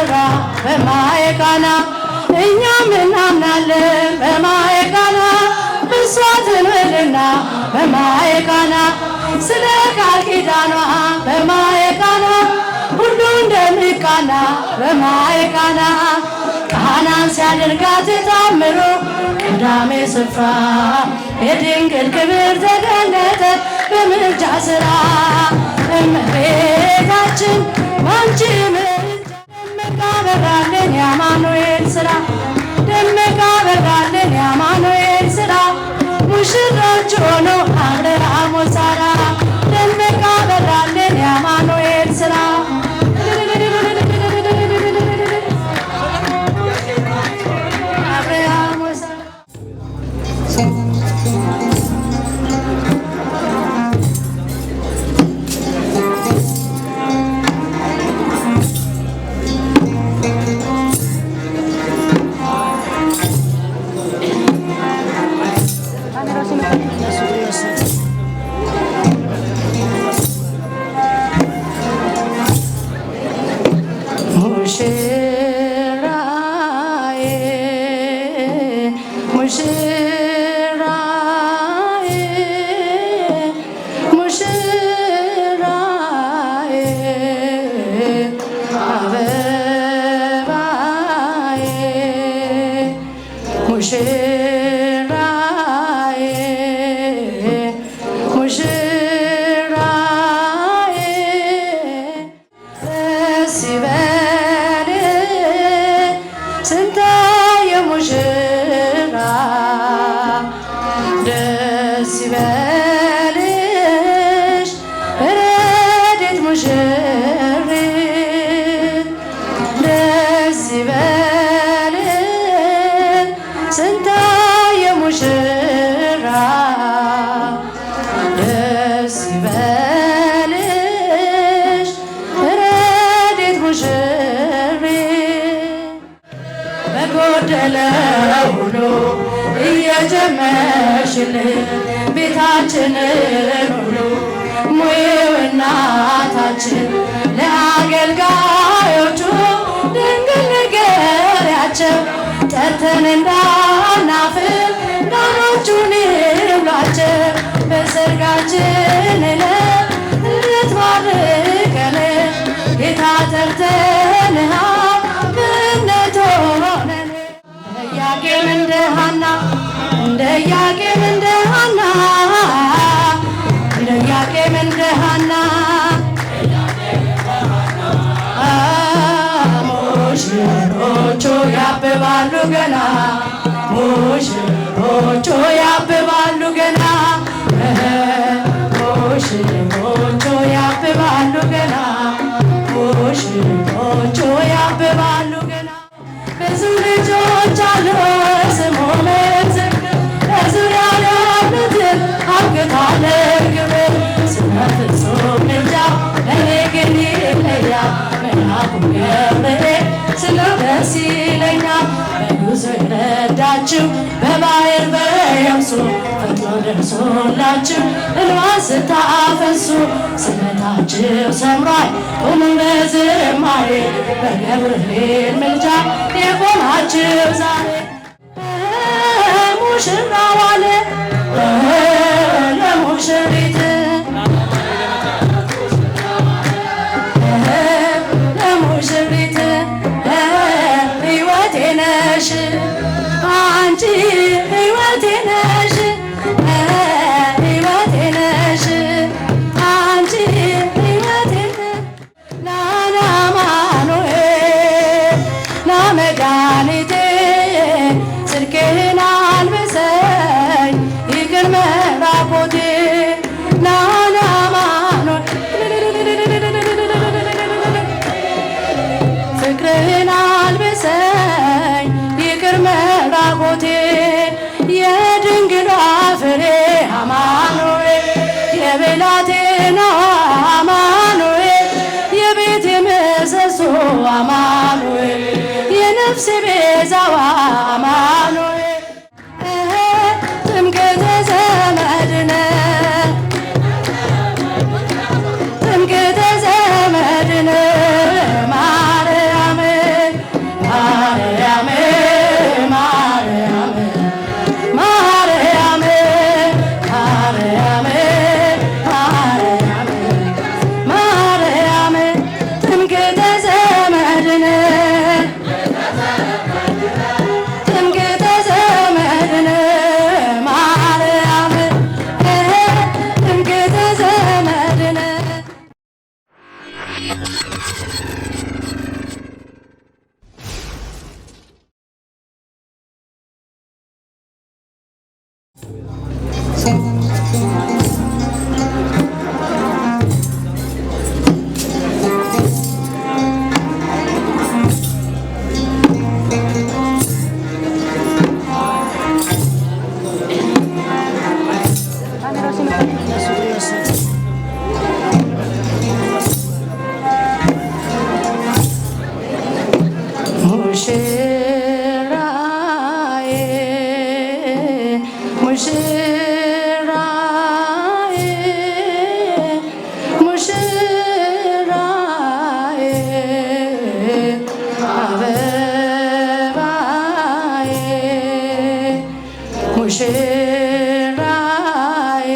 ተሰራ በማየ ቃና እኛም እናምናለን በማየ ቃና እሷ ትንበልና በማየ ቃና ስለ ቃል ኪዳኗ በማየ ቃና ሁሉ እንደሚቃና በማየ ቃና ቃናን ሲያደርጋት ታምሮ ቀዳሜ ስፍራ የድንግል ክብር ተገለጠ በምልጃ ሥራ እመቤታችን ባንቺ ምልጃ ደመቀ በራልን የአማኑኤል ሥራ ደመቀ በራልን የአማኑኤል ሥራ ሙሽሮች ሆኖ አብርሃም ወሳራ ደመቀ በራልን የአማኑኤል ሥራ ሁሉ እየጀመርሽልን ቤታችንን ሁሉ ሙዬው እናታችን ለአገልጋዮቹ ድንግል ንገሪያቸው ጠርተን እንዳናፍር ዳኖቹን ይብሏቸው በሰርጋችን ዕለት እንድትባርከን ጌታ ጠርተንሃል ገነት ሆነን ኢያቄም እንደ ሐና እንደ ኢያቄም እንደ ሐና እንደ ኢያቄም እንደ ሐና ሙሽሮቹ ያብባሉ ገና ሙሽሮቹ ያብባሉ ገና ሙሽሮቹ ያብባሉ ገና ሙሽሮቹ ያብባሉ ገና ብዙ ልጆች አሉ ስሙ መዝግብ በዙሪያ ያሉትን አብቅታለሁ ግብር ስለ ፍጹም ምልጃ ለእኔ ግን ይለያል መልአኩ ገብርኤል ስለው ደስ ይለኛል በጉዞ የረዳችሁ በባሕር በየብሱ ፈጥኖ ደርሶላችሁ እንባን ስታፈሱ ስለታችሁ ሰምሯል ቁሙ በዝማሬ በገብርኤል ምልጃ የቆማችሁ ዛሬ ሙሽራው አለ ለሙሽሪት ለሙሽሪት ሕይወቴ ነሽ አንቺ ሕይወቴ ነሽ ሕይወቴ ነሽ አንቺ ሕይወቴ ናና አማኑኤል ና መድኃኒቴ ጽድቅህን አልብሰኝ ይቅር መራቆቴ ናና አማኑኤል ፍቅርህን አልብሰኝ ይቅር መራቆቴ የድንግሏ ፍሬ አማኑኤል የብላቴናዋ አማኑኤል የቤቴ ምሰሶ አማኑኤል የነፍሴ ቤዛዋ አማኑኤል ጥምቀተ ዘመድነ ጥምቀተ ዘመድነ ማርያም ሙሽራዬ ሙሽራዬ ሙሽራዬ አበባዬ ሙሽራዬ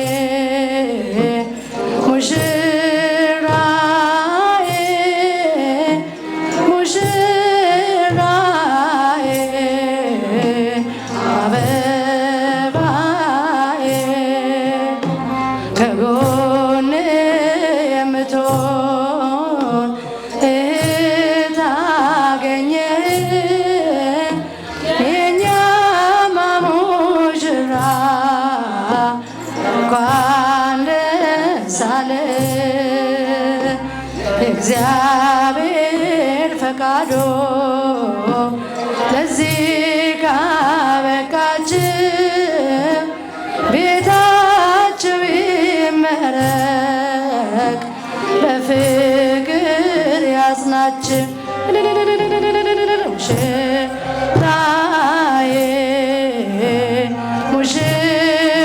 ሙሽራዬ ሙሽራዬ አበባዬ ከጎኔ የምትሆን እህት አገኘህ የእኛማ ሙሽራ እንኳን ደስ አለህ። እግዚአብሔር ፈቃዶ ለዚህ ካበቃችን ቤታችሁ ይመረቅ በፍቅር ያጽናችን። ሙሽራዬ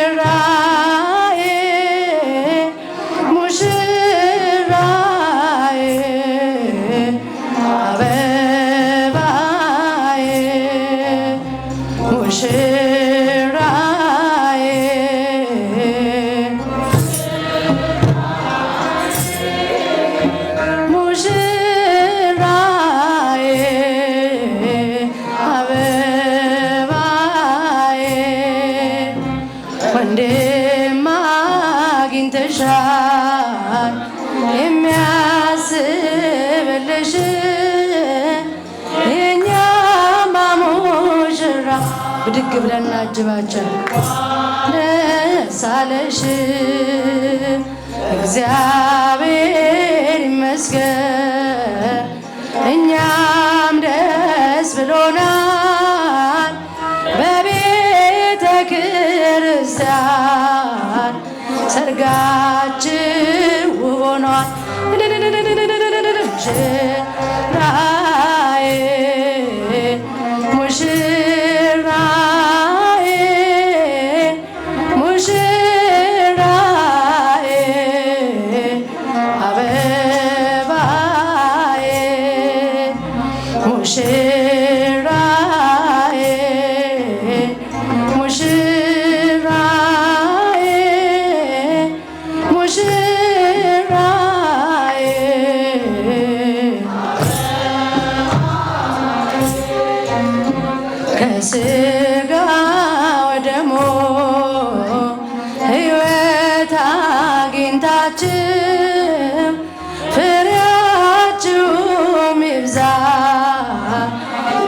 ሙሽራዬ ሙሽራዬ አበባዬ ሙሽራዬ ሙሽራዬ አበባዬ ወንድም አግኝተሻል የሚያስብልሽ የእኛማ ሙሽራ ብድግ ብለን እናጅባቸው። ደስ አለሽ እግዚአብሔር ይመስገን እኛም ደስ ብሎናል በቤተ ክርስቲያን ሰርጋችን ውብ ሆኗል። ሙሽራዬ ሙሽራዬ አበባዬ ሙሽራዬ ሙሽራዬ ሙሽራዬ ከሥጋ ወደሙ ሕይወት አግኝታችሁ ፍሬያችሁም ይብዛ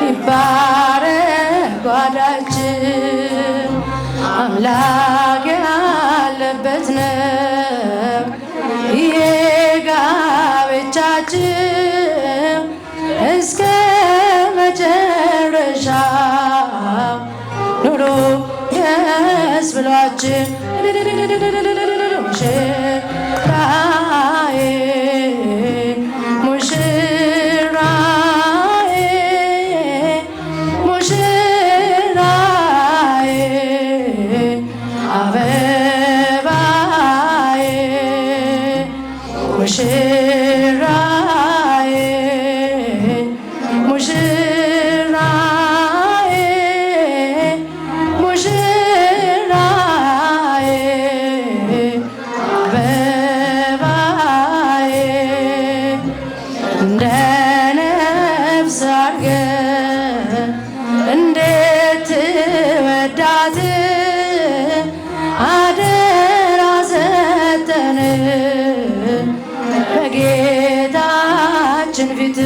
ይባረክ ጓዳችሁ አምላክ ያለበት ነው ይሄ ጋብቻችሁ እስከ መጨረሻው ኑሩ ደስ ብሏችሁ። ሙሽራዬ ሙሽራዬ ሙሽራዬ አበባዬ ሙሽራዬ ሙሽራዬ ሙሽራዬ አበባዬ እንደ ነፍስ አድርገህ እንዴት ትወዳት አደራ ሰጠን በጌታችን ፊት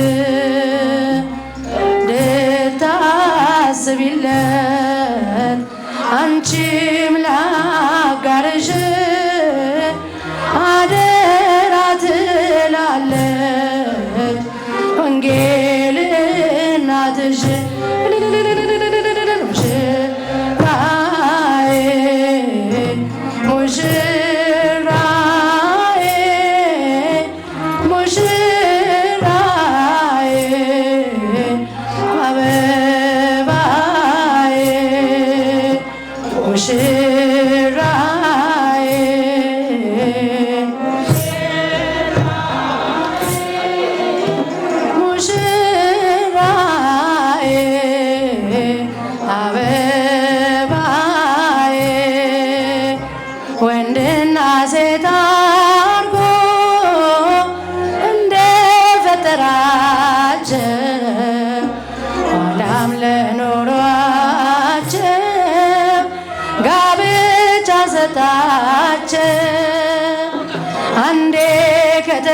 እንድታስቢለት አንቺም ላጋርሽ አደራ ትላለች ወንጌል እናትሽ። ሙሽራዬ ሙሽራዬ ሙሽራዬ አበባዬ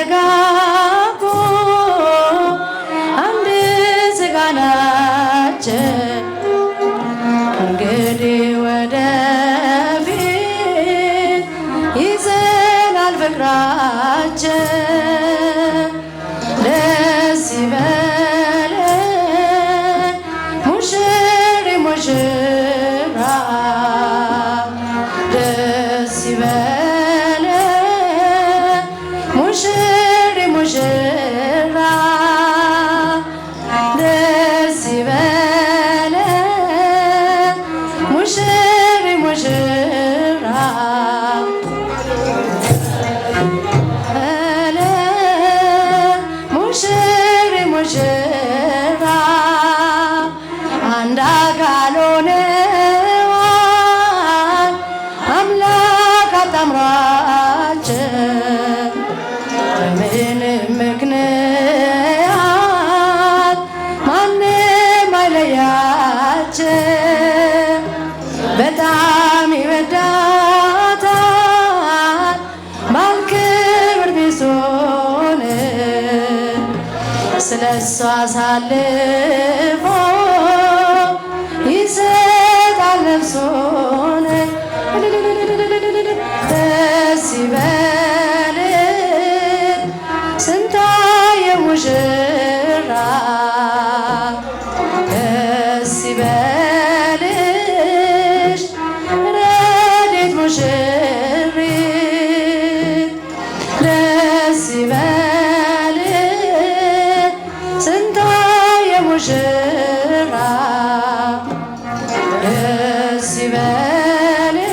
የተጋቡ አንድ ሥጋ ናቸው። እንግዲህ ወደፊት ይዘናል ፍቅራቸው። ደስ ይበለን ሙሽራ ደስ ይበለን ሙሽራ ደስ ይበለን ሙሽራ ሙሽራ አንድ አካል ሆነዋል አምላክ አጣምሯቸው። በምንም ምክንያት ማንም አይለያቸው። በጣም ይወዳታል ባልክብር ቢሶን ስለሷ አሳልፎ ይሰጣል ነፍሱን። ደስ ይበልን ስንታየው ሙሽራ ደስ ይበልሽ ረድኤት ሙሽሪት ደስ ይበልን ስንታየው ሙሽራ ደስ ይበልሽ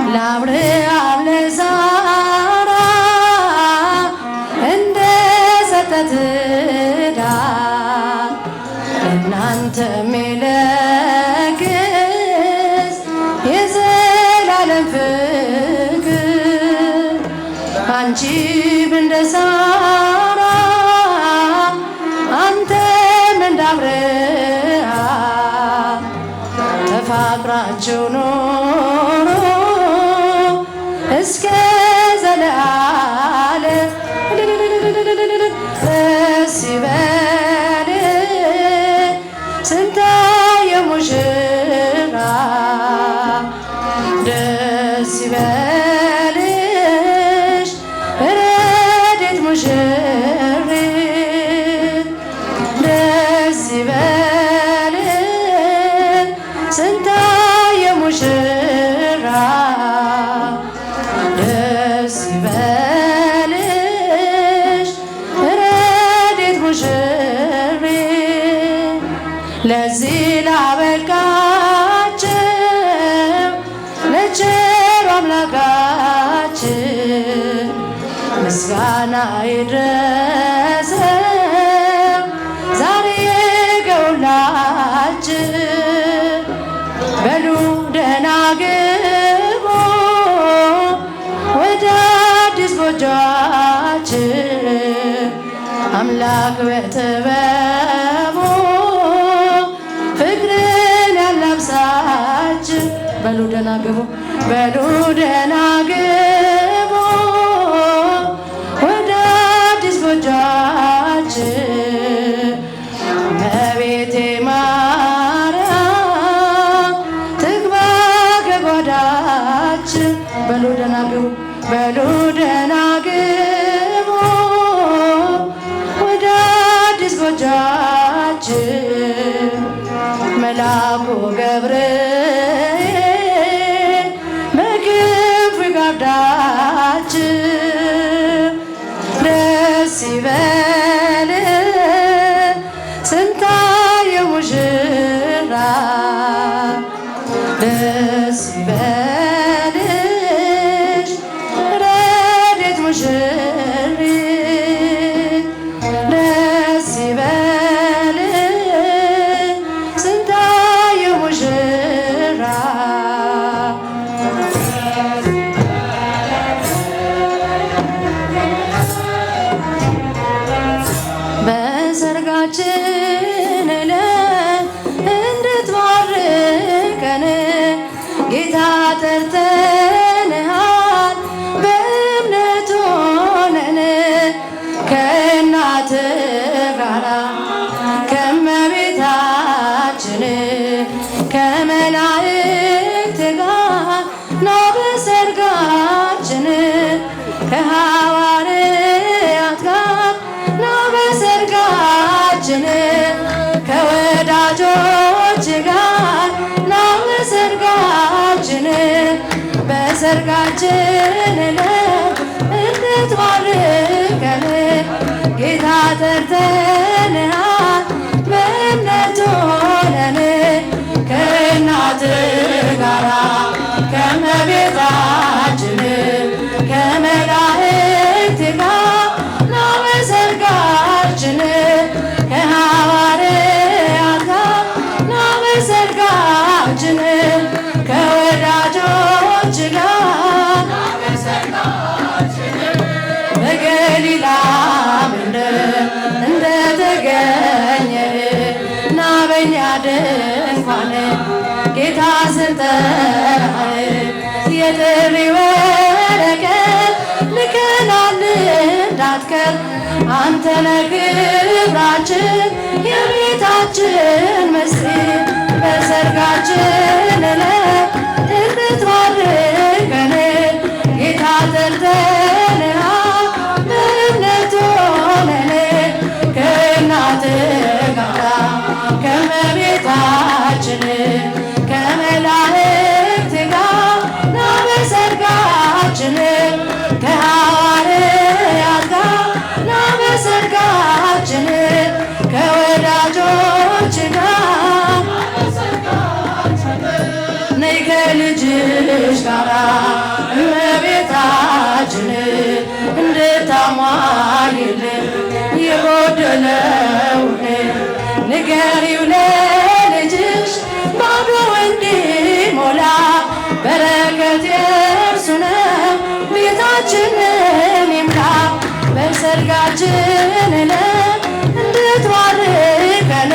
ለአብርሃም ለዛራ እንደሰጠት ዕዳ ለእናንተም ይለግስ የዘላለም ፍቅር። አንቺም እንደ ሳራ አንተም እንደ አብርሃም ተፋቅራችሁ ኑሩ እስከ ዘለዓለም። ደስ ይበልን ስንታየው ሙሽራ ደስ ይበልሽ ረድኤት ሙሽሪት ደስ ይበልን ስንታየው ሙሽራ ደስ ይበልሽ ረድኤት ሙሽሪት ለዚህ ላበቃቸው ለቸሩ አምላካችን ምስጋና ይድረሰው ዛሬ ገውላችን። በሉ ደህና ግቡ ወደ አዲስ ጎጆአችን አምላክ በጥበቡ ፍቅርን ያላብሳችን። በሉ ደህና ግቡ በሉ ደህና ግቡ ወደ አዲስ ጎጆአችን እመቤቴ ማርያም ትግባ ከጓዳችን። በሉ ደህና ግቡ በሉ ደህና ግቡ ወደ አዲስ ጎጆአችን መልአኩ ገብርኤል በክንፉ ይጋርዳችን። ደስ ይበልን ስንታየው ሙሽራ ደስ ይበልሽ ረድኤት ሙሽሪት ደስ ይበልን ስንታየው ሙሽራ በሰርጋችን ዕለት እንድትባርከን ጌታ ጠርተንሃል በእምነት ሆነን ከእናት ጋራ ከእመቤታችን ከመላእክት ጋር ነው በሰርጋችን ከሐዋርያት ጋር ነው በሰርጋችን ከወዳጆች ጋር ነው በሰርጋችን በሰርጋችን ዕለት እንድትባርከን ጌታ ጠርተንሃል በእምነት ሆነን ከእናት ጋራ ከእመቤታችን ከመላእክት ጋር ነው በሰርጋችን ከሐዋርያት ጋር ነው በሰርጋችን ከወዳጆች ጋር በገሊላ መንደር እንደተገኘ ና በኛ ድንኳን ጌታ ስንጠራህ የጥሪ ወረቀት ልከናል እንዳትቀር አንተ ነህ ክብራችን የቤታችን ምስጢር በሰርጋችን ዕለት እንድትባርከን ጌታ ጠርተንሃል በእምነት ሆነን ከእናት ጋራ ከእመቤታችን ከመላእክት ጋር ነው በሰርጋችን ከሐዋርያት ጋር ነው በሰርጋችን ከወዳጆች ጋር ነይ ከልጅሽ ጋራ እመቤታችን እንድታሟይልን የጎደለውን ንገሪው ለልጅሽ ባዶ እንዲሞላ በረከት የእርሱ ነው ቤታችንን ይምላ በሰርጋችን ዕለት እንድትባርከን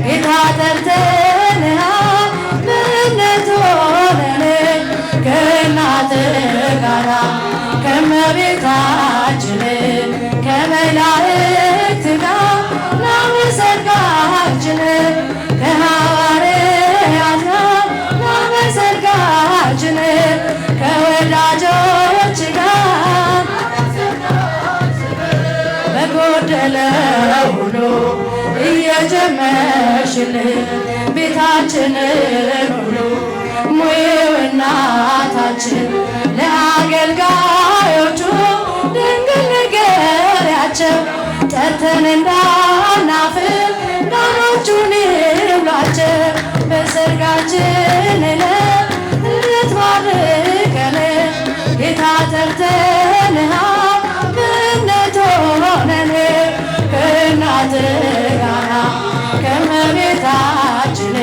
ጌታ ጠርተንሃል በእምነት ሆነን ከእናት ጋራ ከእመቤታችን ከመላእክት ጋር ነው በሰርጋችን ከሐዋርያት ጋር ነው በሰርጋችን ከወዳጆች ጋር በጎደለው ሁሉ እየጀመርሽልን ቤታችንን ሁሉ ሙዬው እናታችን ለአገልጋዮቹ ድንግል ንገሪያቸው ጠርተን እንዳናፍር ዳሮቹን ይብሏቸው በሰርጋችን ዕለት እንድትባርከን ጌታ ጠርተንሃል በእምነት ሆነን ከእናት ጋራ ከእመቤታችን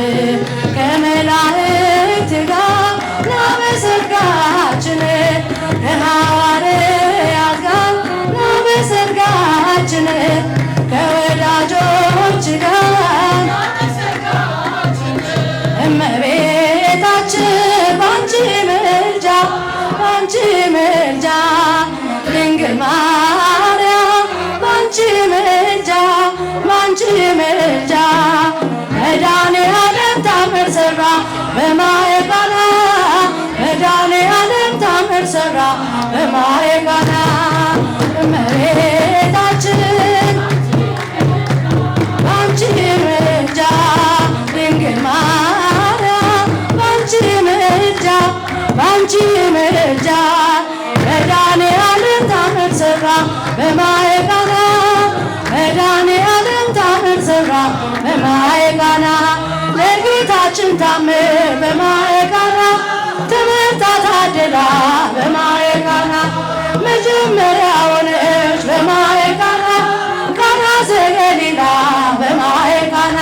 ከመላእክት ጋር ነው በሰርጋችን ከሐዋርያት ጋር ነው በሰርጋችን ከወዳጆች ጋር እመቤታችን ባንቺ ምልጃ ባንቺ ምልጃ ድንግል ማርያም ባንቺ ምልጃ ባንቺ ምልጃ መድኃኔዓለም ታምር ሠራ በማየ ቃና መድኃኔዓለም ታምር ሠራ በማየ ቃና እመቤታችን ባንቺ ምልጃ ድንግል ማርያም ባንቺ ምልጃ ባንቺ ምልጃ መድኃኔዓለም ታምር ሠራ በማየ ቃና መድኃኔዓለም ታምር ሠራ በማየ ቃና ለጌታችን ታምር በማየ ቃና ትምህርት ታድላ በማየ ቃና መጀመሪያ ሆነች በማየ ቃና ቃና ዘገሊላ በማየ ቃና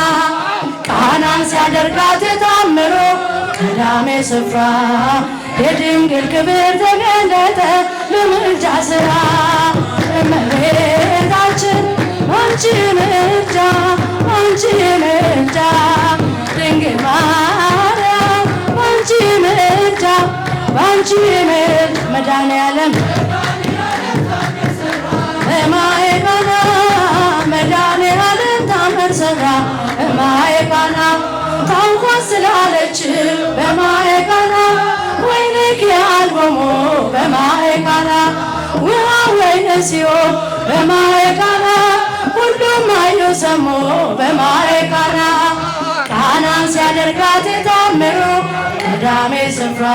ቃናን ሲያደርጋት የታምሮ ቀዳሜ ስፍራ የድንግል ክብር ተገለጠ በምልጃ ሥራ እመቤታችን አንቺ ምልጃ አንቺ ምልጃ ድንግል ማርያም አንቺ ምልጃ ምልጃ መድኃኔዓለም በማየ ቃና መድኃኔዓለም ታምር ሠራ በማየ ቃና ታንኳስ ስላለች በማየ ቃና ወይንክ አልቦሞ በማየ ቃና ውሃ ወይን ሲሆን በማየ ቃና ሁሉም አዩ ሰሙ በማየ ቃና ቃናን ሲያደርጋት ታምሩ ቀዳሜ ስፍራ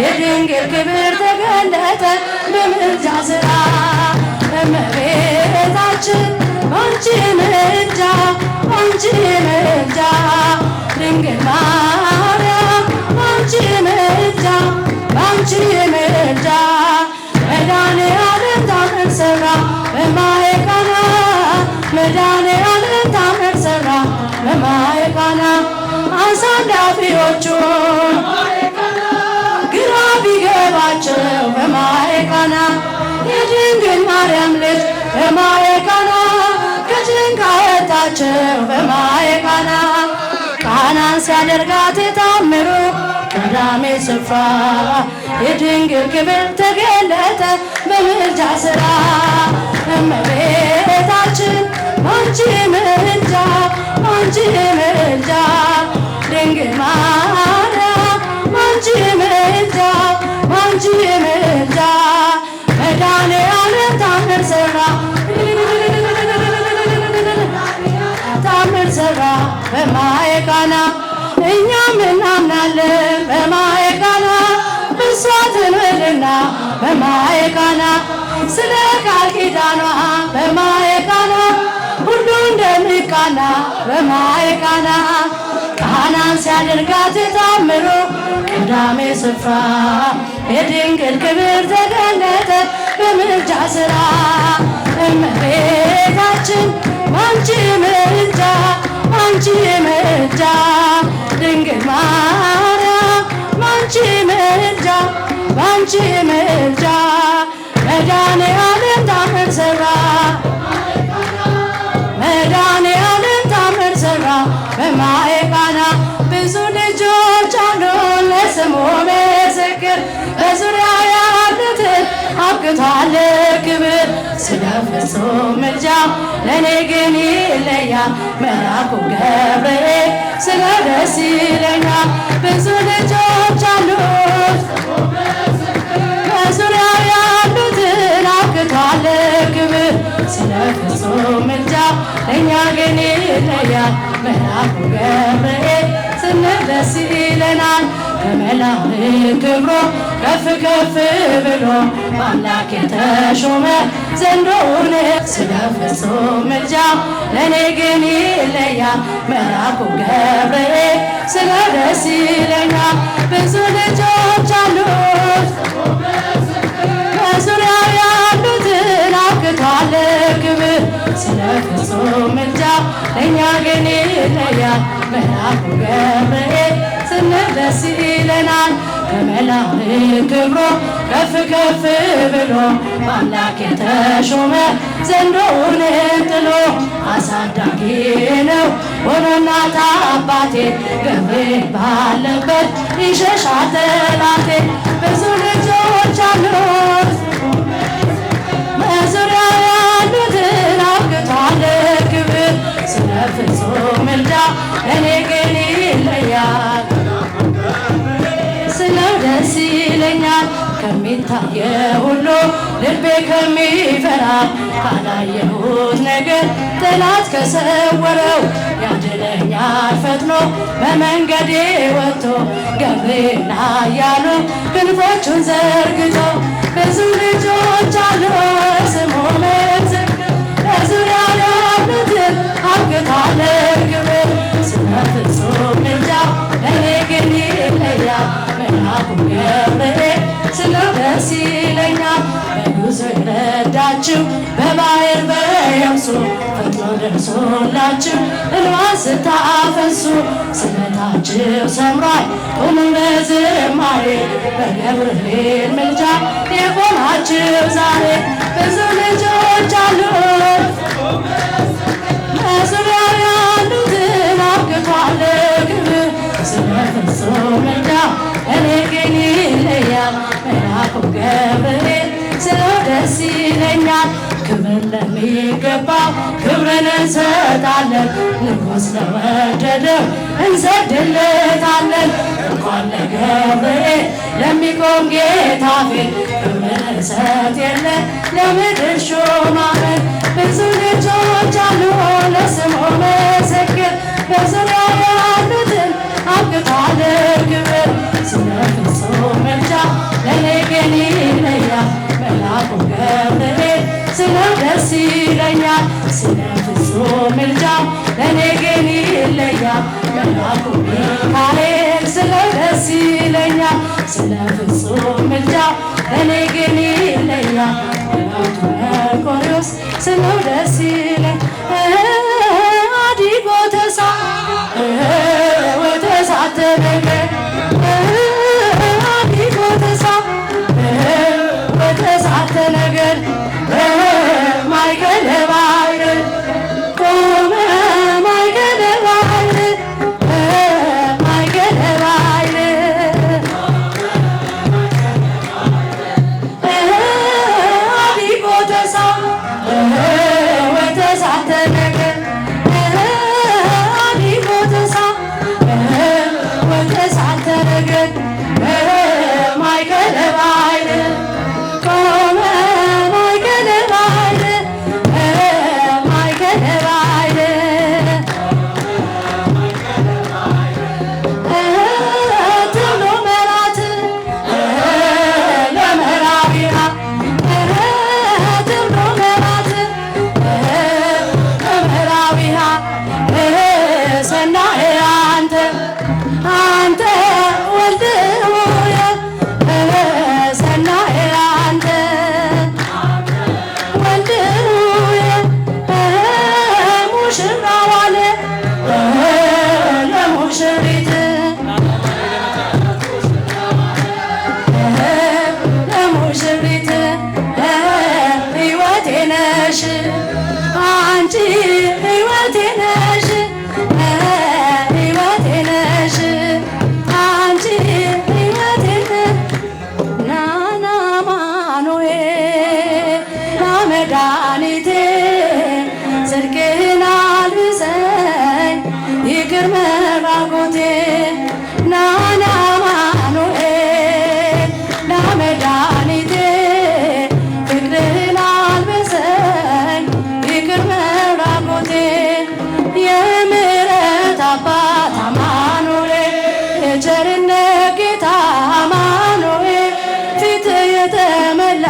የድንግል ክብር ተገለጠ በምልጃ ሥራ እመቤታችን አንቺ ምልጃ አንቺ ምልጃ ድንግል ማርያም አንቺ ምልጃ አንቺ ምልጃ መድኃኔዓለም ታምር ሠራ በማየ ቃና መድኃኔዓለም ታምር ሠራ በማየ ቃና አሳላፊዎቹን ግራ ቢገባቸው በማየ ቃና የድንግል ማርያም ልጅ በማየ ቃና ከጭንቅ አወጣቸው በማየ ቃና ቃናን ሲያደርጋት ታምሩ ቀዳሜ ስፍራ የድንግል ክብር ተገለጠ በምልጃ ሥራ እመቤታችን አንቺ ምልጃ አንቺ ምልጃ ድንግል ማርያም አንቺ ምልጃ አንቺ ምልጃ መድኃኔዓለም ታምር ሠራ ታምር ሠራ በማየ ቃና እኛም እናምናለን በማየ ቃና እሷ ትንበልና በማየ ቃና ስለ ቃል ኪዳኗ በማየ ቃና ሁሉ እንደሚቃና በማየ ቃና ቃናን ሲያደርጋት ታምሩ ቀዳሜ ስፍራ የድንግል ክብር ተገለጠ በምልጃ ሥራ እመቤታችን አንቺ ምልጃ አንቺ ምልጃ ድንግል ማርያም አንቺ ምልጃ አንቺ ምልጃ መድኃኔዓለም ታምር ሠራ መድኃኔዓለም ታምር ሠራ በማየ ቃና ብዙ ልጆች አሉን ለስሙ ምስክር በዙሪያ ያሉትን አብቅቷል ክብር ስለ ፍጹም ምልጃ ለእኔ ግን ይለያል መልአኩ ገብርኤል ስለ ደስ ይለኛል ብዙ ልጆች አሉት በዙሪያ ያሉትን አብቅቷል ክብር ስለ ፍጹም ምልጃ ለእኛ ግን ይለያል መልአኩ ገብርኤል ስንል ደስ ይለናል ከመላእክት ክብሮ ከፍ ከፍ ብሎ በአምላክ የተሾመ ዘንዶውን ስለ ፍጹም ምልጃ ለእኔ ግን ይለያል መልአኩ ገብርኤል ስለ ደስ ይለኛል ብዙ ልጆች አሉት በዙሪያ ያሉትን አብቅቷል ክብር ስለ ፍጹም ምልጃ ለእኛ ግን ይለያል መልአኩ ገብርኤል ስንል ደስ ይለናል ከመላእክት ክብሮ ከፍ ከፍ ብሎ በአምላክ የተሾመ ዘንዶውን ጥሎ አሳዳጊ ነው ሆኖ እናት አባቴ ገብርኤል ባለበት ይሸሻል ጠላቴ ብዙ ልጆች አሉት በዙሪያ ያሉትን አብቅቷል ክብር ስለ ፍጹም ምልጃ ለእኔ ግን ይለያል ስለው ደስ ይለኛል ከሚታየ ሁሉ ልቤ ከሚፈራ ካላየሁት ነገር ጠላት ከሰወረው ያድነኛል ፈጥኖ በመንገዴ ወጥቶ ገብርኤል ኃያሉ ክንፎቹን ዘርግቶ ብዙ ልጆች አሉ ስሙ ምስክር በዙሪያ ያሉትን አብቅቷል ክብር ስለ ፍጹም ምልጃ ለእኔ ግን ይለያል መልአኩ ገብርኤል ስለው ደስ ይለኛል በጉዞ የረዳችሁ በባሕር በየብሱ ፈጥኖ ደርሶላችሁ እንባን ስታፈሱ ስለታችሁ ሰምሯል ቁሙ በዝማሬ በገብርኤል ምልጃ የቆማችሁ ዛሬ ብዙ ልጆች አሉት በዙሪያ ያሉትን አብቅቷል ክብር ስለ ፍጹም ምልጃ እኔ ግን ይለያል ክብር ለሚገባው ክብርን እንሰጣለን። ንጉሥ ለወደደው እንሰግድለታለን። እንኳን ለገብርኤል ለሚቆም ጌታ ፊት ክብርን እንሰጥ የለ ለምድር ሹማምንት። ብዙ ልጆች አሉ ለስሙ ምስክር በዙሪያው ያሉትን አብቅቷል ክብር። ስለ ፍጹም ምልጃ ለኔ ግን ይለያል መልአኩ ገብርኤል ስለው ደስ ይለኛል። ስለ ፍጹም ምልጃ ለኔ ግን ይለያል መልአኩ ሚካኤል ስለው ደስ ይለኛል። ስለ ፍጹም ምልጃ ለኔ ግን ይለያል መልአኩ መርቆሬዎስ ስለው ደስ ይለኛል። አዲጎ ተሳ ወተሳተበ አዲጎ ተሳ ወተሳተ ነገር ማይከለ ባሕር ቆመ ማይከለ ባሕር ማይከለ ባሕር አዲጎ ተሳ ወተሳተ ነገር አዲጎ ተሳ ወተሳተ ነገር ማይከለ ባሕር ቆመ ማይከለ ባሕር ማይከለ ባሕር ትብሎ መራት ለመራዊሃ ትብሎ መራት ለመራዊሃ ሰናየ አንተ ወልድ ሆይ ሰናየ አንተ ወልድ ሆይ ሙሽራው አለ ለሙሽሪት ለሙሽሪት ሕይወቴ ነሽ አንቺ ሕይወቴ ነሽ ሕይወቴ ነሽ አንቺ ሕይወቴ ናና አማኑኤል መድኃኒቴ ጽድቅህን አልብሰኝ ይቅር መራቆቴ ናና አማኑኤል መድኃኒቴ ፍቅርህን አልብሰኝ ይቅር መራቆቴ የምሕረት አባት አማኑኤል የቸርነት ጌታ አማኑኤል ፊት የተመላ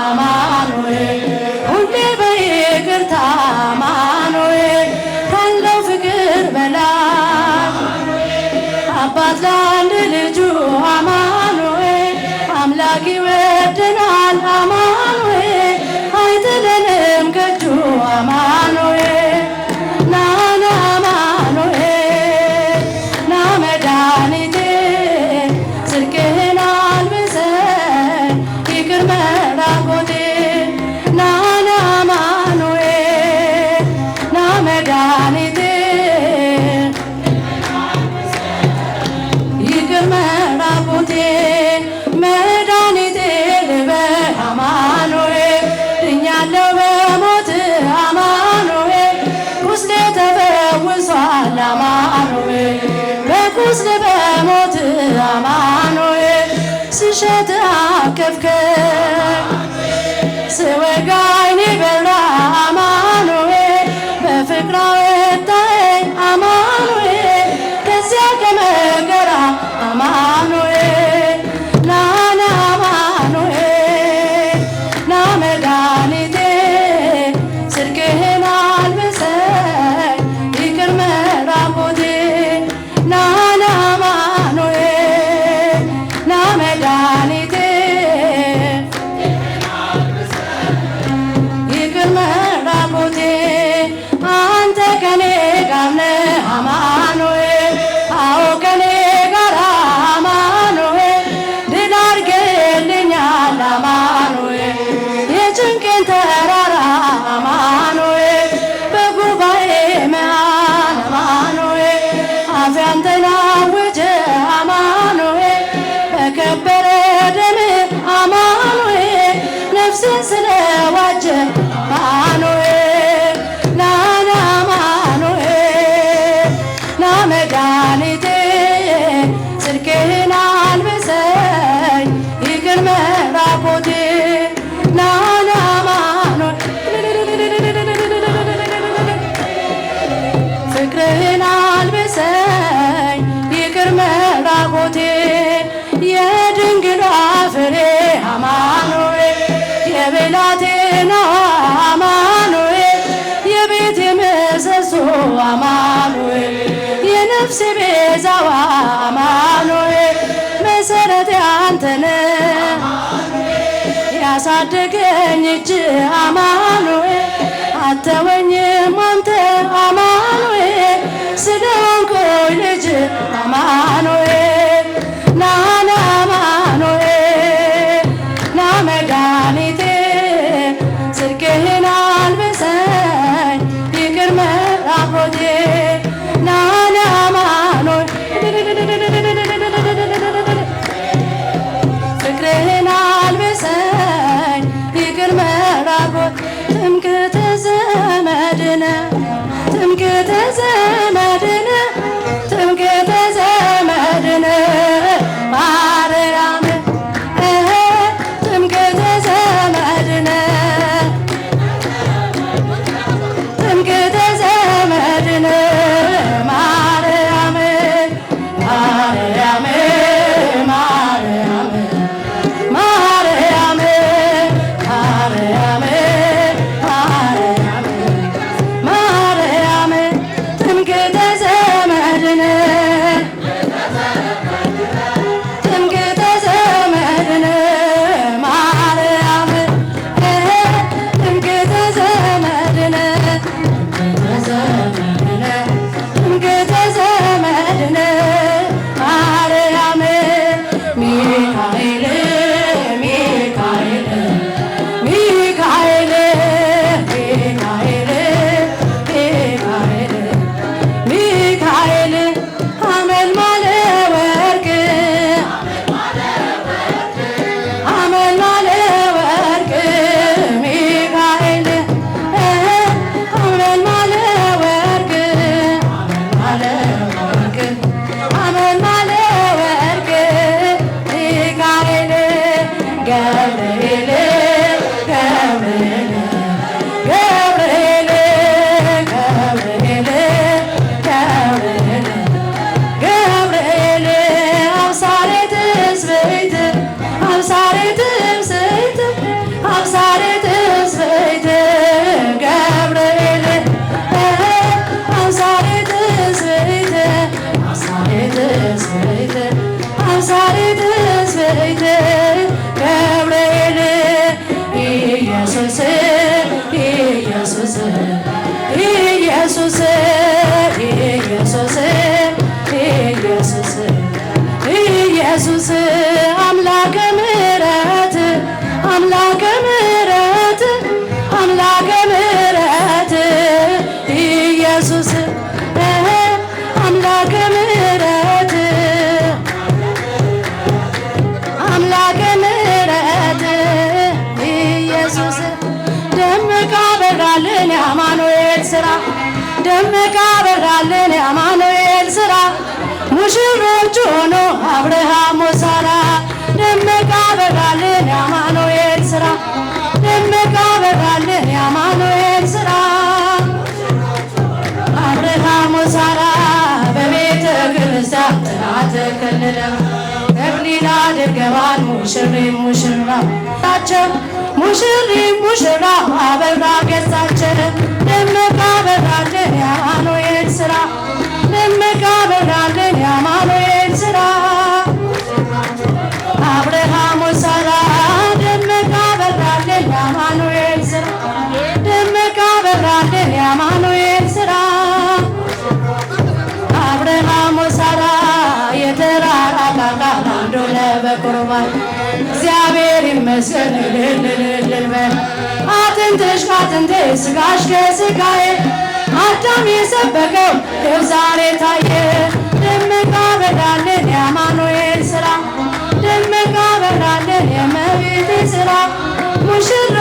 አማኑኤል ሁሌ በይቅርታ አማኑኤል ካለው ፍቅር በላይ አባት ለአንድ ልጁ አማኑኤል አምላክ ይወደናል አማኑኤል አይጥለንም ከእጁ አማኑኤል ናና አማኑኤል ና መድኃኒቴ ጽድቅህን አልብሰኝ ይቅር መራቆቴ ናና አማኑኤል ና መድኃኒቴ ይቅር መራቆቴ መድኃኒቴ ልበል አማኑኤል ድኛለሁ በሞት አማኑኤል ቁስሌ ተፈውሷል አማኑኤል በቁስል በሞት አማኑኤል ስሸት አቀፍከኝ ስወጋ ዓይኔ በራ አማኑኤል በፍቅር አወጣኸኝ አማኑኤል ከዚያ ከመከራ አማኑኤል ናና አማኑኤል ና መድኃኒቴ ጽድቅህን አልብሰኝ ይቅር መራቆቴ ናና አማኑኤል ና መድኃኒቴ ይቅር መራቆቴ አንተ ከኔ ጋር ነህ አማኑኤል አዎ ከኔ ጋር አማኑኤል ድል አድርገህልኛል አማኑኤል የጭንቄን ተራራ አማኑኤል በጉባኤ መሃል አማኑኤል አፌ አንተን አወጀ አማኑኤል በከበረ ነፍሴን ስለዋጀ አማኑኤል ናና አማኑኤል ና መድኃኒቴ ጽድቅህን አልብሰኝ ይቅር መራቆቴ ናና ፍቅርህን አልብሰኝ ይቅር መራቆቴ የድንግሏ ፍሬ አማኑኤል የብላቴናዋ አማኑኤል የቤቴ ምሰሶ አማኑኤል የነፍሴ ቤዛዋ አማኑኤል መሰረቴ አንተነህ ያሳደገኝ እጅ አማኑኤል አተወኝም አንተ አማኑኤል ስለሆንኩኝ ልጅ አማኑኤል ናና አማኑኤል ና መድኃኒቴ ጽድቅህን አልብሰኝ ይቅር መራቆቴ ናና አማኑኤል ፍቅርህን አልብሰኝ ይቅር መራቆት ትምክህተ ዘመድነ ትምክህተ ዘመድነ ትምክህተ ዘመድነ ማርያም ትምክህተ ዘመድነ ትምክህተ ዘመድነ ማርያም ማርያም ማርያም ማርያም ማርያም ማርያም ትምክህተ ዘመድነ ትምክህተ ዘመድነ ማርያም ትምክህተ ዘመድነ ትምክህተ ዘመድነ ማርያም ሚካኤል ሚካኤል ሚካኤል ሚካኤል ሚካኤል ሚካኤል አመልማለ ወርቅ አመልማለ ወርቅ ሚካኤል አመልማለ ወርቅ አመልማለ ወርቅ ሚካኤል ገብርኤል ገብርኤል ገብርኤል ገብርኤል ገብርኤል ገብርኤል አብሳሬ ትስብእት አብሳሬ ትስብእት አብሳሬ ትስብእት ገብርኤል አብሳሬ ትስብእት አብሳሬ ትስብእት አብሳሬ ትስብእት ገብርኤል ኢየሱስ ኢየሱስ ኢየሱስ ኢየሱስ ኢየሱስ ኢየሱስ አምላከ ምሕረት አምላከ ምሕረት አምላከ ምሕረት ኢየሱስ አምላከ ምሕረት አምላከ ምሕረት ኢየሱስ ደምቃ በራልን የአማኑኤል ስራ ደምቃ በራልን የአማኑኤል ስራ ሙሽሮች ሆኖ አብርሃም ወሳራ ደምቃ በራልን የአማኑኤል ስራ ደምቃ በራልን የአማኑኤል ስራ አብርሃም ወሳራ በቤተ ክርስቲያን ጥላ ተከልለው ተክሊል አድርገዋል ሙሽሪት ሙሽራ ታቸው ሙሽሪት ሙሽራ አበራ ገጻቸው ደምቃ በራልን የአማኑኤል ስራ ደምቃ በራልን የአማኑኤል ስራ አብርሃም ወሳራ ደምቃ በራልን የአማኑኤል ስራ ደምቃ በራልን የአማኑኤል ስራ አብርሃም ወሳራ የተራራቃ አንዱ ለበቁርባን እግዚአብሔር ይመስገን እልል በል አጥንትሽ ከአጥንቴ ስጋሽ ከስጋዬ አዳም የሰበከው ይኸው ዛሬ ታየ ደምቃ በራልን የአማኑኤል ስራ ደምቃ በራልን የእመቤቴ ስራ ሙሽራ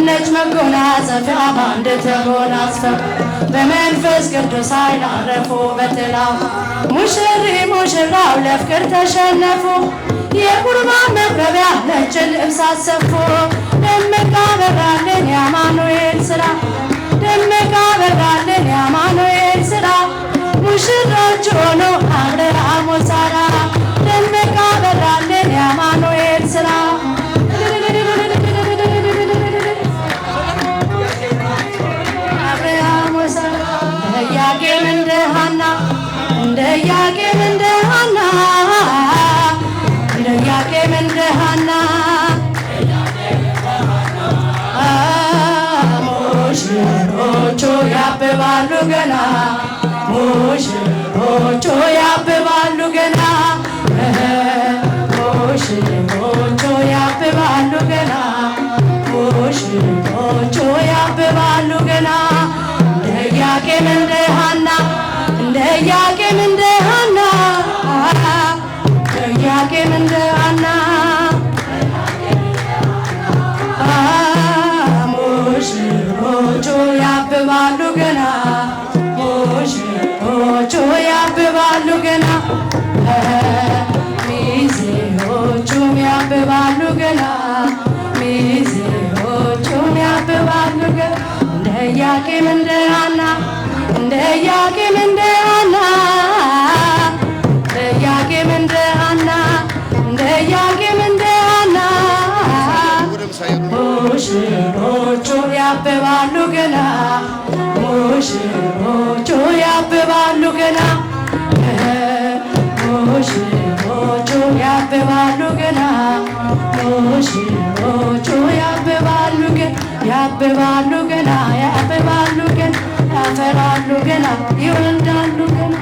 ነጭ መጎናጸፊያ ባንድ ተጎናጽፈው በመንፈስ ቅዱስ ኃይል አረፉ በጥላው ሙሽራው ለፍቅር ተሸነፉ የቁርባን መቅረቢያ ነጭ ልብስ አሰፉ ደመቀ በራልን የአማኑኤል ሥራ ደመቀ በራልን የአማኑኤል ሥራ ሙሽሮች ሆኖ አብርሃም ወሳራ ደመቀ በራልን የአማኑኤል ሥራ አብርሃም ወሳራ ኢያቄም እንደ ሐና እንደ ኢያቄም እንደ ሐና እንደ ኢያቄም እንደ ሐና ሙሽሮቹ ያብባሉ ገና ሙሽሮቹ ያብባሉ ገና ሙሽሮቹ ያብባሉ ገና ሙሽሮቹ ያብባሉ ገና እንደ ኢያቄም እንደ ሐና እንደ ኢያቄም እንደ ሐና እንደ ኢያቄም እንደ ሐና ሙሽሮቹ ያብባሉ ገና ሙሽሮቹ ያብባሉ ገና ሚዜዎቹም ያብባሉ ገና ሚዜዎቹም ያብባሉ ገና እንደ ኢያቄም እንደ ሐና እንደ ኢያቄም እንደ ሐና እንደ ኢያቄም እንደ ሐና እንደ ኢያቄም እንደ ሐና ሙሽሮቹ ያብባሉ ገና ሙሽሮቹ ያብባሉ ገና ሙሽሮቹ ያብባሉ ገና ሙሽሮቹ ያብባሉ ገና ያብባሉ ገና ያብባሉ ገና ያፈራሉ ገና ይወልዳሉ ገና